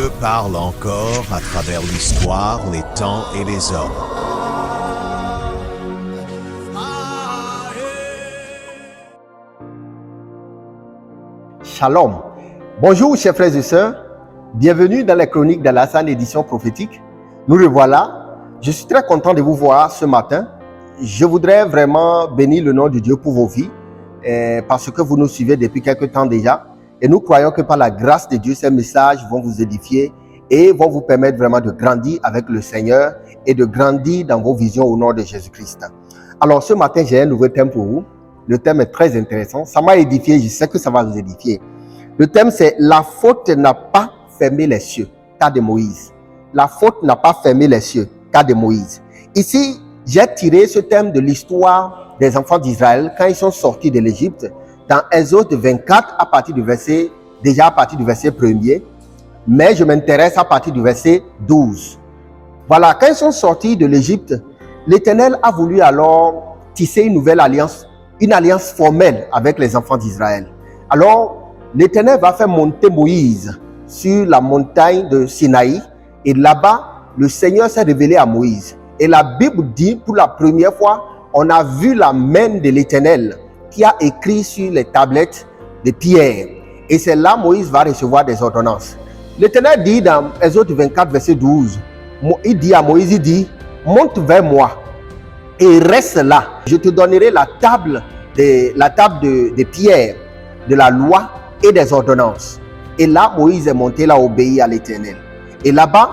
Dieu parle encore à travers l'histoire, les temps et les hommes. Shalom. Bonjour chers frères et sœurs. Bienvenue dans les chroniques d'Alassane édition prophétique. Nous revoilà. Je suis très content de vous voir ce matin. Je voudrais vraiment bénir le nom de Dieu pour vos vies parce que vous nous suivez depuis quelque temps déjà. Et nous croyons que par la grâce de Dieu, ces messages vont vous édifier et vont vous permettre vraiment de grandir avec le Seigneur et de grandir dans vos visions au nom de Jésus-Christ. Alors ce matin, j'ai un nouveau thème pour vous. Le thème est très intéressant. Ça m'a édifié, je sais que ça va vous édifier. Le thème c'est « La faute n'a pas fermé les cieux », cas de Moïse. La faute n'a pas fermé les cieux, cas de Moïse. Ici, j'ai tiré ce thème de l'histoire des enfants d'Israël quand ils sont sortis de l'Égypte dans Exode 24 à partir du verset 1er, mais je m'intéresse à partir du verset 12. Voilà, quand ils sont sortis de l'Égypte, l'Éternel a voulu alors tisser une nouvelle alliance, une alliance formelle avec les enfants d'Israël. Alors, l'Éternel va faire monter Moïse sur la montagne de Sinaï et là-bas, le Seigneur s'est révélé à Moïse. Et la Bible dit, pour la première fois, on a vu la main de l'Éternel qui a écrit sur les tablettes de pierre. Et c'est là Moïse va recevoir des ordonnances. L'Éternel dit dans Exode 24, verset 12, il dit à Moïse, il dit, monte vers moi et reste là. Je te donnerai la table de pierre, de la loi et des ordonnances. Et là, Moïse est monté, là, obéi à l'Éternel. Et là-bas,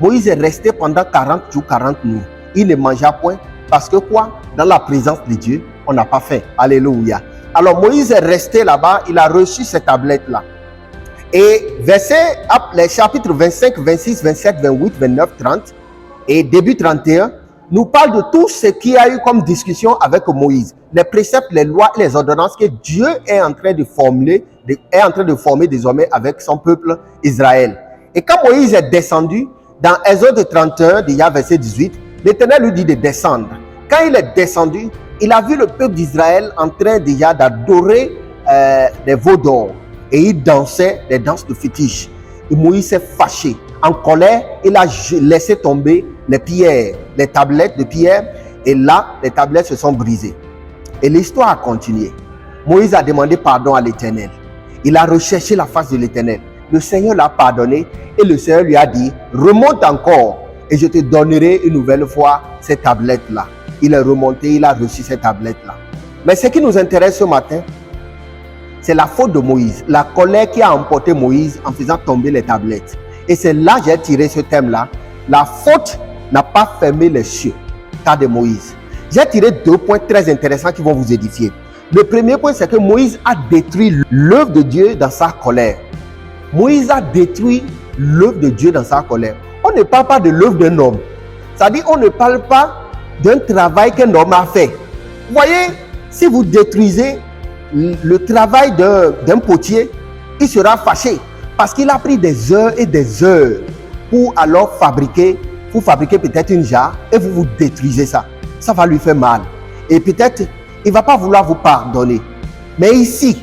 Moïse est resté pendant 40 jours, 40 nuits. Il ne mangea point parce que quoi? Dans la présence de Dieu, on n'a pas faim. Alléluia. Alors Moïse est resté là-bas, il a reçu ces tablettes-là. Et les chapitres 25, 26, 27, 28, 29, 30 et début 31 nous parlent de tout ce qu'il y a eu comme discussion avec Moïse. Les préceptes, les lois et les ordonnances que Dieu est en train de former désormais avec son peuple Israël. Et quand Moïse est descendu, dans Exode 31, déjà verset 18, l'Éternel lui dit de descendre. Quand il est descendu, il a vu le peuple d'Israël en train déjà d'adorer des veaux d'or. Et il dansait des danses de fétiche. Et Moïse s'est fâché. En colère, il a laissé tomber les pierres, les tablettes de pierre. Et là, les tablettes se sont brisées. Et l'histoire a continué. Moïse a demandé pardon à l'Éternel. Il a recherché la face de l'Éternel. Le Seigneur l'a pardonné. Et le Seigneur lui a dit, remonte encore. Et je te donnerai une nouvelle fois ces tablettes-là. Il est remonté, il a reçu ces tablettes-là. Mais ce qui nous intéresse ce matin, c'est la faute de Moïse. La colère qui a emporté Moïse en faisant tomber les tablettes. Et c'est là que j'ai tiré ce thème-là. La faute n'a pas fermé les cieux. Cas de Moïse. J'ai tiré 2 points très intéressants qui vont vous édifier. Le premier point, c'est que Moïse a détruit l'œuvre de Dieu dans sa colère. Moïse a détruit l'œuvre de Dieu dans sa colère. On ne parle pas de l'œuvre d'un homme. C'est-à-dire, on ne parle pas d'un travail qu'un homme a fait. Vous voyez, si vous détruisez le travail d'un potier, il sera fâché parce qu'il a pris des heures et des heures pour alors fabriquer peut-être une jarre et vous détruisez ça. Ça va lui faire mal. Et peut-être, il ne va pas vouloir vous pardonner. Mais ici,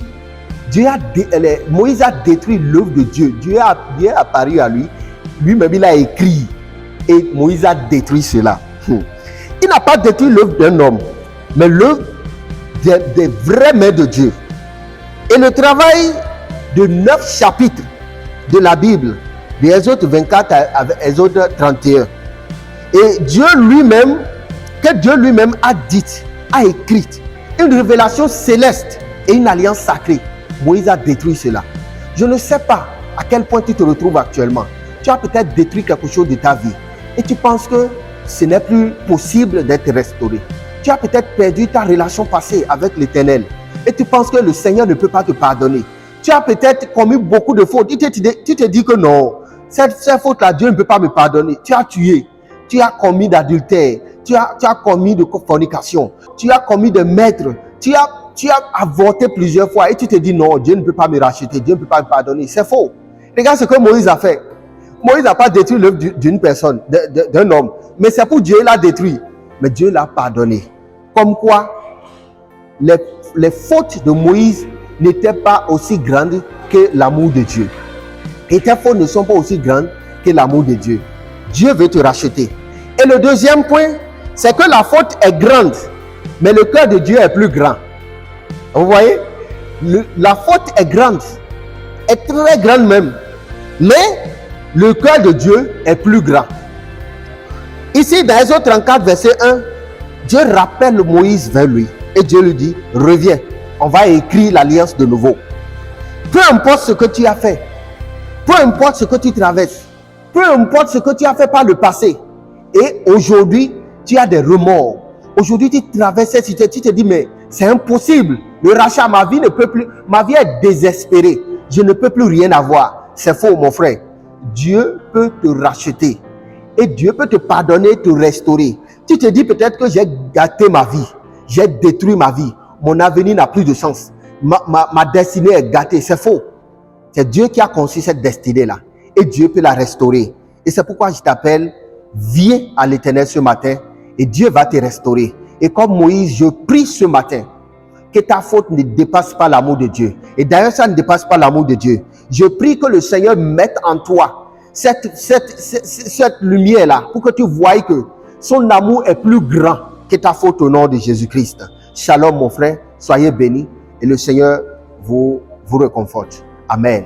Moïse a détruit l'œuvre de Dieu. Dieu est apparu à lui. Lui-même, il a écrit. Et Moïse a détruit cela. Il n'a pas détruit l'œuvre d'un homme, mais l'œuvre des vraies mains de Dieu. Et le travail de 9 chapitres de la Bible, de Exode 24 à Exode 31. Et Dieu lui-même a dit, a écrit une révélation céleste et une alliance sacrée. Moïse a détruit cela. Je ne sais pas à quel point tu te retrouves actuellement. Tu as peut-être détruit quelque chose de ta vie et tu penses que ce n'est plus possible d'être restauré. Tu as peut-être perdu ta relation passée avec l'Éternel et tu penses que le Seigneur ne peut pas te pardonner. Tu as peut-être commis beaucoup de fautes. Tu te dis que non, cette faute-là, Dieu ne peut pas me pardonner. Tu as tué, tu as commis d'adultère, tu as commis de fornication, tu as commis de meurtre, tu as avorté plusieurs fois et tu te dis non, Dieu ne peut pas me racheter, Dieu ne peut pas me pardonner. C'est faux. Regarde ce que Moïse a fait. Moïse n'a pas détruit l'œuvre d'une personne, d'un homme. Mais c'est pour Dieu, il l'a détruit. Mais Dieu l'a pardonné. Comme quoi, les fautes de Moïse n'étaient pas aussi grandes que l'amour de Dieu. et tes fautes ne sont pas aussi grandes que l'amour de Dieu. Dieu veut te racheter. Et le deuxième point, c'est que la faute est grande, mais le cœur de Dieu est plus grand. Vous voyez, la faute est grande, est très grande même, mais le cœur de Dieu est plus grand. Ici, dans Exode 34, verset 1, Dieu rappelle Moïse vers lui et Dieu lui dit, reviens, on va écrire l'alliance de nouveau. Peu importe ce que tu as fait, peu importe ce que tu traverses, peu importe ce que tu as fait par le passé, et aujourd'hui, tu as des remords. Aujourd'hui, tu traverses cette situation, tu te dis, mais c'est impossible. Le rachat, ma vie ne peut plus, ma vie est désespérée. Je ne peux plus rien avoir. C'est faux, mon frère. Dieu peut te racheter. Et Dieu peut te pardonner, te restaurer. Tu te dis peut-être que j'ai gâté ma vie. J'ai détruit ma vie. Mon avenir n'a plus de sens. Ma destinée est gâtée. C'est faux. C'est Dieu qui a conçu cette destinée-là. Et Dieu peut la restaurer. Et c'est pourquoi je t'appelle, viens à l'Éternel ce matin et Dieu va te restaurer. Et comme Moïse, je prie ce matin que ta faute ne dépasse pas l'amour de Dieu. Et d'ailleurs, ça ne dépasse pas l'amour de Dieu. Je prie que le Seigneur mette en toi cette lumière-là pour que tu voies que son amour est plus grand que ta faute au nom de Jésus-Christ. Shalom, mon frère. Soyez bénis et le Seigneur vous réconforte. Amen.